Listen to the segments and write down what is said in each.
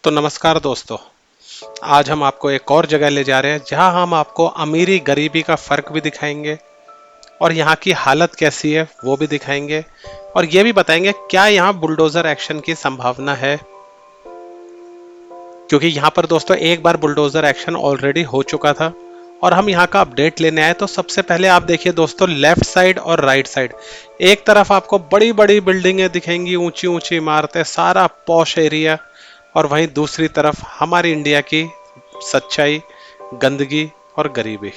तो नमस्कार दोस्तों। आज हम आपको एक और जगह ले जा रहे हैं जहां हम आपको अमीरी गरीबी का फर्क भी दिखाएंगे और यहाँ की हालत कैसी है वो भी दिखाएंगे और ये भी बताएंगे क्या यहाँ बुलडोजर एक्शन की संभावना है, क्योंकि यहाँ पर दोस्तों एक बार बुलडोजर एक्शन ऑलरेडी हो चुका था और हम यहाँ का अपडेट लेने आए। तो सबसे पहले आप देखिए दोस्तों, लेफ्ट साइड और राइट साइड एक तरफ आपको बड़ी बड़ी बिल्डिंगें दिखेंगी, ऊंची ऊंची इमारतें, सारा पॉश एरिया, और वहीं दूसरी तरफ हमारी इंडिया की सच्चाई, गंदगी और गरीबी।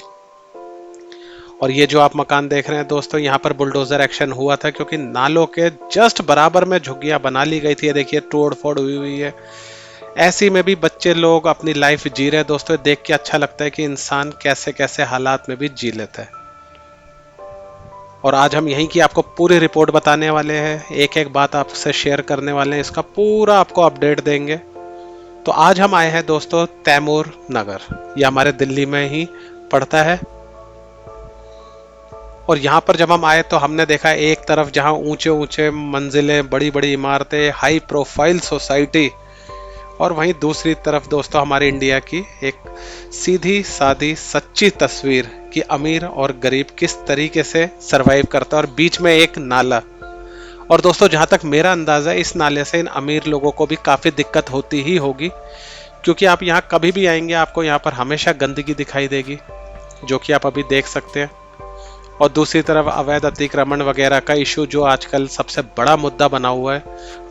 और ये जो आप मकान देख रहे हैं दोस्तों, यहाँ पर बुलडोजर एक्शन हुआ था क्योंकि नालों के जस्ट बराबर में झुग्गियां बना ली गई थी। ये देखिए तोड़ फोड़ हुई हुई है। ऐसी में भी बच्चे लोग अपनी लाइफ जी रहे हैं दोस्तों। देख के अच्छा लगता है कि इंसान कैसे कैसे हालात में भी जी लेता है। और आज हम यहीं की आपको पूरी रिपोर्ट बताने वाले हैं, एक एक बात आपसे शेयर करने वाले हैं, इसका पूरा आपको अपडेट देंगे। तो आज हम आए हैं दोस्तों तैमूर नगर। ये हमारे दिल्ली में ही पड़ता है। और यहाँ पर जब हम आए तो हमने देखा एक तरफ जहाँ ऊंचे ऊंचे मंजिलें, बड़ी बड़ी इमारतें, हाई प्रोफाइल सोसाइटी, और वहीं दूसरी तरफ दोस्तों हमारे इंडिया की एक सीधी सादी सच्ची तस्वीर कि अमीर और गरीब किस तरीके से सरवाइव करता है, और बीच में एक नाला। और दोस्तों जहां तक मेरा अंदाजा है, इस नाले से इन अमीर लोगों को भी काफी दिक्कत होती ही होगी, क्योंकि आप यहाँ कभी भी आएंगे आपको यहाँ पर हमेशा गंदगी दिखाई देगी, जो कि आप अभी देख सकते हैं। और दूसरी तरफ अवैध अतिक्रमण वगैरह का इशू जो आजकल सबसे बड़ा मुद्दा बना हुआ है,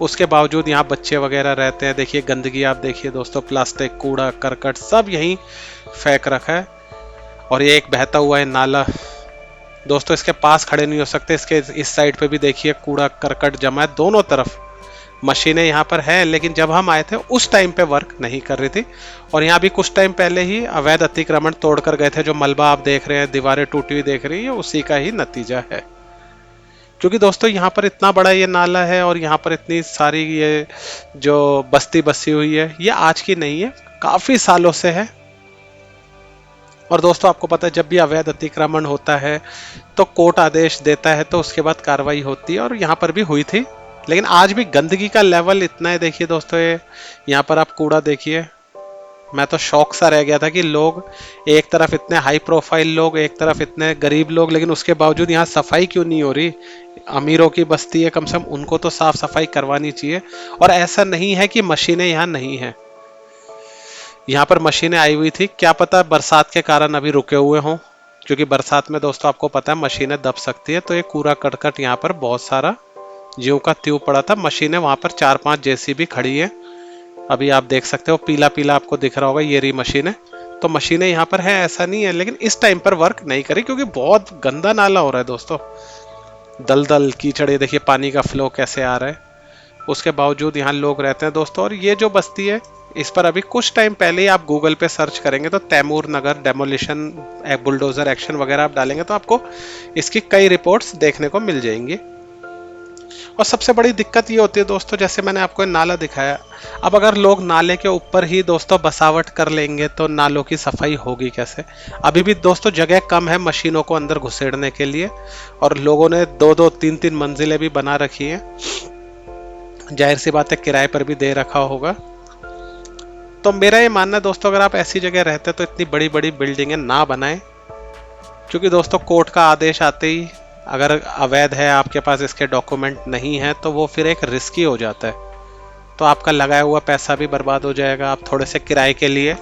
उसके बावजूद यहाँ बच्चे वगैरह रहते हैं। देखिए गंदगी आप देखिए दोस्तों, प्लास्टिक, कूड़ा करकट सब यहीं फेंक रखा है। और ये एक बहता हुआ है नाला दोस्तों, इसके पास खड़े नहीं हो सकते। इसके इस साइड पे भी देखिए कूड़ा करकट जमा है दोनों तरफ। मशीनें यहाँ पर है, लेकिन जब हम आए थे उस टाइम पे वर्क नहीं कर रही थी। और यहाँ भी कुछ टाइम पहले ही अवैध अतिक्रमण तोड़कर गए थे। जो मलबा आप देख रहे हैं, दीवारें टूटी हुई देख रही है, उसी का ही नतीजा है। क्योंकि दोस्तों यहाँ पर इतना बड़ा ये नाला है और यहाँ पर इतनी सारी ये जो बस्ती बसी हुई है, ये आज की नहीं है, काफी सालों से है। और दोस्तों आपको पता है, जब भी अवैध अतिक्रमण होता है तो कोर्ट आदेश देता है, तो उसके बाद कार्रवाई होती है, और यहाँ पर भी हुई थी। लेकिन आज भी गंदगी का लेवल इतना है। देखिए दोस्तों, ये यहाँ पर आप कूड़ा देखिए, मैं तो शौक सा रह गया था कि लोग एक तरफ इतने हाई प्रोफाइल लोग, एक तरफ इतने गरीब लोग, लेकिन उसके बावजूद यहाँ सफाई क्यों नहीं हो रही। अमीरों की बस्ती है, कम से कम उनको तो साफ सफाई करवानी चाहिए। और ऐसा नहीं है कि मशीनें यहाँ नहीं है, यहाँ पर मशीनें आई हुई थी, क्या पता बरसात के कारण अभी रुके हुए हों, क्योंकि बरसात में दोस्तों आपको पता है मशीनें दब सकती है। तो ये कूड़ा करकट यहाँ पर बहुत सारा ज्यों का त्यों पड़ा था। मशीनें वहां पर 4-5 जेसीबी खड़ी है, अभी आप देख सकते हो, पीला पीला आपको दिख रहा होगा, ये रही मशीनें। तो मशीनें यहाँ पर है, ऐसा नहीं है, लेकिन इस टाइम पर वर्क नहीं करी क्योंकि बहुत गंदा नाला हो रहा है दोस्तों। दलदल कीचड़, ये देखिए पानी का फ्लो कैसे आ रहा है। उसके बावजूद यहाँ लोग रहते हैं दोस्तों। और ये जो बस्ती है, इस पर अभी कुछ टाइम पहले ही आप गूगल पे सर्च करेंगे तो तैमूर नगर डेमोलिशन बुलडोजर एक्शन वगैरह आप डालेंगे तो आपको इसकी कई रिपोर्ट्स देखने को मिल जाएंगी। और सबसे बड़ी दिक्कत ये होती है दोस्तों, जैसे मैंने आपको नाला दिखाया, अब अगर लोग नाले के ऊपर ही दोस्तों बसावट कर लेंगे तो नालों की सफाई होगी कैसे। अभी भी दोस्तों जगह कम है मशीनों को अंदर घुसेड़ने के लिए, और लोगों ने 2-2, 3-3 मंजिलें भी बना रखी हैं। जाहिर सी बात है किराए पर भी दे रखा होगा। तो मेरा ये मानना है दोस्तों, अगर आप ऐसी जगह रहते हैं तो इतनी बड़ी बड़ी बिल्डिंगें ना बनाएं, क्योंकि दोस्तों कोर्ट का आदेश आते ही अगर अवैध है, आपके पास इसके डॉक्यूमेंट नहीं है, तो वो फिर एक रिस्की हो जाता है। तो आपका लगाया हुआ पैसा भी बर्बाद हो जाएगा। आप थोड़े से किराए के लिए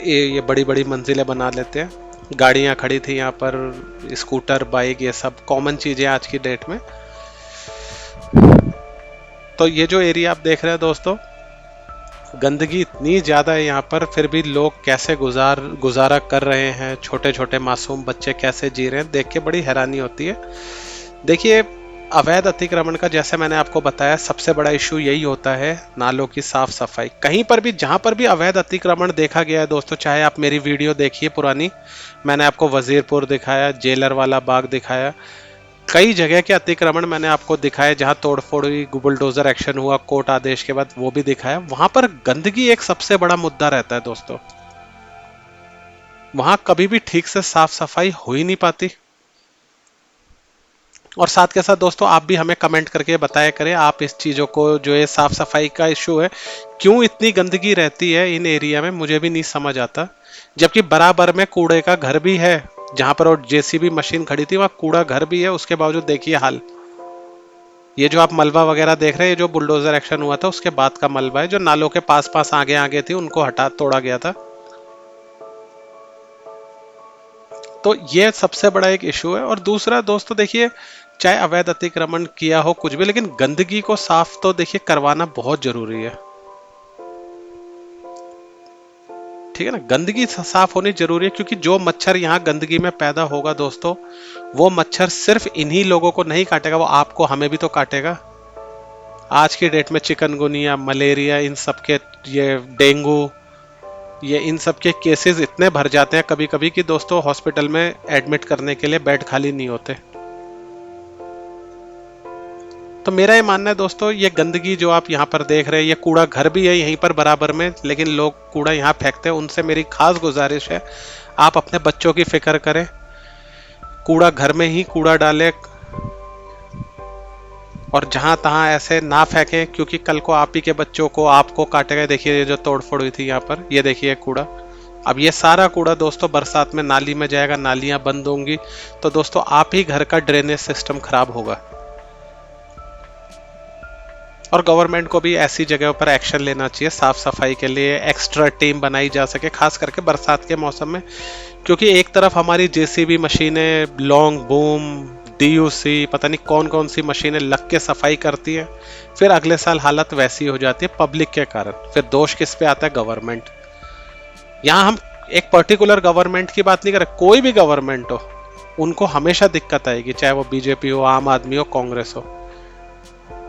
ये बड़ी बड़ी मंजिलें बना लेते हैं। गाड़ियां खड़ी थी यहाँ पर, स्कूटर, बाइक, ये सब कॉमन चीजें आज की डेट में। तो ये जो एरिया आप देख रहे हैं दोस्तों, गंदगी इतनी ज़्यादा है यहाँ पर, फिर भी लोग कैसे गुजारा कर रहे हैं, छोटे छोटे मासूम बच्चे कैसे जी रहे हैं, देख के बड़ी हैरानी होती है। देखिए अवैध अतिक्रमण का, जैसे मैंने आपको बताया, सबसे बड़ा इशू यही होता है नालों की साफ सफाई। कहीं पर भी जहाँ पर भी अवैध अतिक्रमण देखा गया है दोस्तों, चाहे आप मेरी वीडियो देखिए पुरानी, मैंने आपको वजीरपुर दिखाया, जेलर वाला बाग दिखाया, कई जगह के अतिक्रमण मैंने आपको दिखाए जहां तोड़फोड़ हुई, बुलडोजर एक्शन हुआ कोर्ट आदेश के बाद, वो भी दिखाया। वहां पर गंदगी एक सबसे बड़ा मुद्दा रहता है दोस्तों। वहां कभी भी ठीक से साफ सफाई हो ही नहीं पाती। और साथ के साथ दोस्तों आप भी हमें कमेंट करके बताया करें, आप इस चीज़ों को, जो ये साफ सफाई का इशू है, क्यों इतनी गंदगी रहती है इन एरिया में, मुझे भी नहीं समझ आता। जबकि बराबर में कूड़े का घर भी है, जहां पर वो जेसीबी मशीन खड़ी थी वहां कूड़ा घर भी है, उसके बावजूद देखिए हाल। ये जो आप मलबा वगैरह देख रहे हैं, ये जो बुलडोजर एक्शन हुआ था उसके बाद का मलबा है, जो नालों के पास पास आगे आगे थी उनको हटा तोड़ा गया था। तो ये सबसे बड़ा एक इशू है। और दूसरा दोस्तों देखिए, चाहे अवैध अतिक्रमण किया हो कुछ भी, लेकिन गंदगी को साफ तो देखिए करवाना बहुत जरूरी है। ठीक है ना, गंदगी साफ होनी जरूरी है, क्योंकि जो मच्छर यहाँ गंदगी में पैदा होगा दोस्तों, वो मच्छर सिर्फ इन्हीं लोगों को नहीं काटेगा, वो आपको हमें भी तो काटेगा। आज की डेट में चिकनगुनिया, मलेरिया, इन सब के, ये डेंगू, ये इन सब के केसेस इतने भर जाते हैं कभी कभी कि दोस्तों हॉस्पिटल में एडमिट करने के लिए बेड खाली नहीं होते। तो मेरा ये मानना है दोस्तों, ये गंदगी जो आप यहाँ पर देख रहे हैं, ये कूड़ा घर भी है यहीं पर बराबर में, लेकिन लोग कूड़ा यहाँ फेंकते हैं। उनसे मेरी खास गुजारिश है, आप अपने बच्चों की फिक्र करें, कूड़ा घर में ही कूड़ा डालें, और जहां तहां ऐसे ना फेंके, क्योंकि कल को आप ही के बच्चों को आपको काटेगा। देखिए ये जो तोड़फोड़ हुई थी यहाँ पर, ये देखिए कूड़ा, अब ये सारा कूड़ा दोस्तों बरसात में नाली में जाएगा, नालियां बंद होंगी, तो दोस्तों आप ही घर का ड्रेनेज सिस्टम खराब होगा। और गवर्नमेंट को भी ऐसी जगहों पर एक्शन लेना चाहिए, साफ सफाई के लिए एक्स्ट्रा टीम बनाई जा सके, खास करके बरसात के मौसम में। क्योंकि एक तरफ हमारी जेसीबी मशीनें, लॉन्ग बूम, डीयूसी, पता नहीं कौन कौन सी मशीनें लग के सफाई करती हैं, फिर अगले साल हालत वैसी हो जाती है पब्लिक के कारण। फिर दोष किस पे आता है? गवर्नमेंट। यहाँ हम एक पर्टिकुलर गवर्नमेंट की बात नहीं कर रहे, कोई भी गवर्नमेंट हो, उनको हमेशा दिक्कत आएगी, चाहे वो बीजेपी हो, आम आदमी हो, कांग्रेस हो।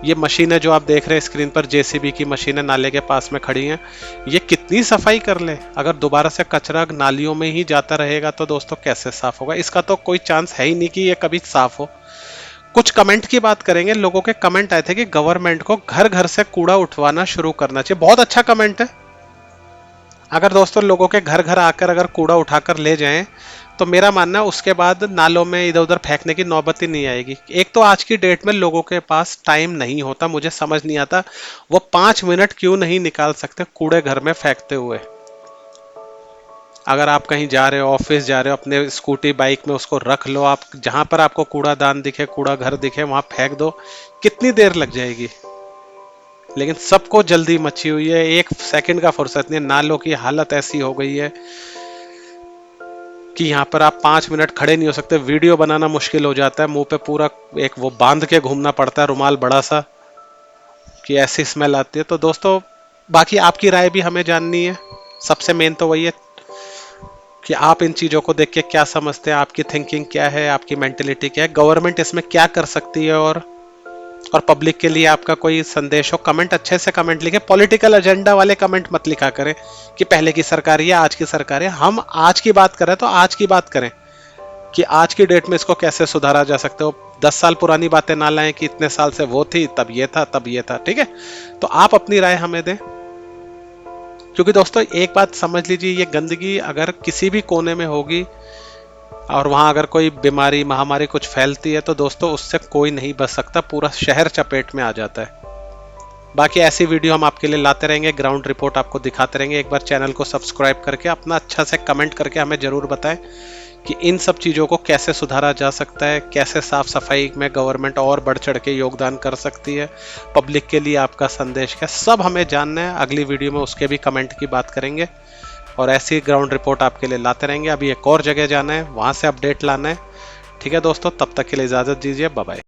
ये मशीनें जो आप देख रहे हैं स्क्रीन पर, जेसीबी की मशीनें नाले के पास में खड़ी हैं, ये कितनी सफाई कर ले, अगर दोबारा से कचरा नालियों में ही जाता रहेगा तो दोस्तों कैसे साफ होगा? इसका तो कोई चांस है ही नहीं कि ये कभी साफ हो। कुछ कमेंट की बात करेंगे, लोगों के कमेंट आए थे कि गवर्नमेंट को घर घर से कूड़ा उठवाना शुरू करना चाहिए। बहुत अच्छा कमेंट है। अगर दोस्तों लोगों के घर घर आकर अगर कूड़ा उठाकर ले जाएं, तो मेरा मानना है उसके बाद नालों में इधर उधर फेंकने की नौबत ही नहीं आएगी। एक तो आज की डेट में लोगों के पास टाइम नहीं होता, मुझे समझ नहीं आता वो 5 मिनट क्यों नहीं निकाल सकते कूड़े घर में फेंकते हुए। अगर आप कहीं जा रहे हो, ऑफिस जा रहे हो, अपने स्कूटी बाइक में उसको रख लो, आप जहां पर आपको कूड़ादान दिखे, कूड़ा घर दिखे, वहां फेंक दो, कितनी देर लग जाएगी। लेकिन सबको जल्दी मची हुई है, एक सेकंड का फुर्सत नहीं है। नालों की हालत ऐसी हो गई है कि यहाँ पर आप 5 मिनट खड़े नहीं हो सकते, वीडियो बनाना मुश्किल हो जाता है, मुंह पे पूरा एक वो बांध के घूमना पड़ता है रुमाल बड़ा सा, कि ऐसी स्मेल आती है। तो दोस्तों बाकी आपकी राय भी हमें जाननी है। सबसे मेन तो वही है कि आप इन चीज़ों को देख के क्या समझते हैं, आपकी थिंकिंग क्या है, आपकी मेंटेलिटी क्या है, गवर्नमेंट इसमें क्या कर सकती है, और पब्लिक के लिए आपका कोई संदेश हो। कमेंट अच्छे से कमेंट लिखे, पॉलिटिकल एजेंडा वाले कमेंट मत लिखा करें कि पहले की सरकार है, आज की सरकार है। हम आज की बात करें तो आज की बात करें कि आज की डेट में इसको कैसे सुधारा जा सकता है। 10 साल पुरानी बातें ना लाएं कि इतने साल से वो थी, तब ये था, तब ये था। ठीक है, तो आप अपनी राय हमें दें, क्योंकि दोस्तों एक बात समझ लीजिए, ये गंदगी अगर किसी भी कोने में होगी और वहां अगर कोई बीमारी, महामारी कुछ फैलती है, तो दोस्तों उससे कोई नहीं बच सकता, पूरा शहर चपेट में आ जाता है। बाकी ऐसी वीडियो हम आपके लिए लाते रहेंगे, ग्राउंड रिपोर्ट आपको दिखाते रहेंगे। एक बार चैनल को सब्सक्राइब करके अपना अच्छा से कमेंट करके हमें जरूर बताएं कि इन सब चीज़ों को कैसे सुधारा जा सकता है, कैसे साफ सफाई में गवर्नमेंट और बढ़ चढ़ के योगदान कर सकती है, पब्लिक के लिए आपका संदेश क्या, सब हमें जानना है। अगली वीडियो में उसके भी कमेंट की बात करेंगे और ऐसी ग्राउंड रिपोर्ट आपके लिए लाते रहेंगे। अभी एक और जगह जाना है, वहाँ से अपडेट लाना है। ठीक है दोस्तों, तब तक के लिए इजाज़त दीजिए, बाय बाय।